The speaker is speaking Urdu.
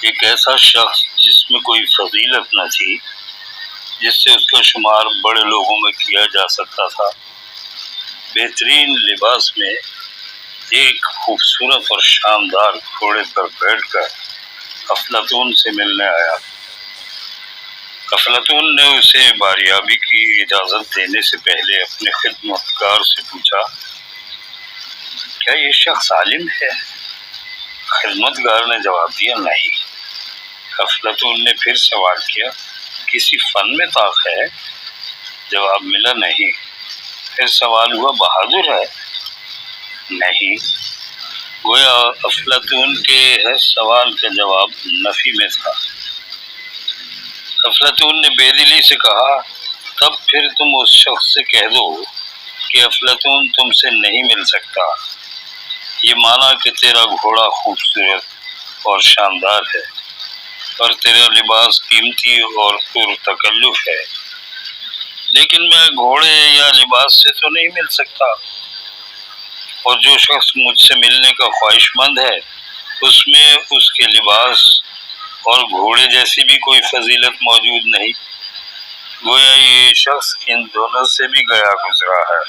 ایک ایسا شخص جس میں کوئی فضیلت نہ تھی، جس سے اس کا شمار بڑے لوگوں میں کیا جا سکتا تھا، بہترین لباس میں ایک خوبصورت اور شاندار گھوڑے پر بیٹھ کر افلاطون سے ملنے آیا۔ افلاطون نے اسے باریابی کی اجازت دینے سے پہلے اپنے خدمتگار سے پوچھا، کیا یہ شخص عالم ہے؟ خدمتگار نے جواب دیا، نہیں۔ افلاطون نے پھر سوال کیا، کسی فن میں طاق ہے؟ جواب ملا، نہیں۔ پھر سوال ہوا، بہادر ہے؟ نہیں۔ گویا افلاطون کے ہر سوال کا جواب نفی میں تھا۔ افلاطون نے بے دلی سے کہا، تب پھر تم اس شخص سے کہہ دو کہ افلاطون تم سے نہیں مل سکتا۔ یہ مانا کہ تیرا گھوڑا خوبصورت اور شاندار ہے، اور تیرا لباس قیمتی اور پرتکلف ہے، لیکن میں گھوڑے یا لباس سے تو نہیں مل سکتا، اور جو شخص مجھ سے ملنے کا خواہش مند ہے اس میں اس کے لباس اور گھوڑے جیسی بھی کوئی فضیلت موجود نہیں۔ گویا یہ شخص ان دونوں سے بھی گیا گزرا ہے۔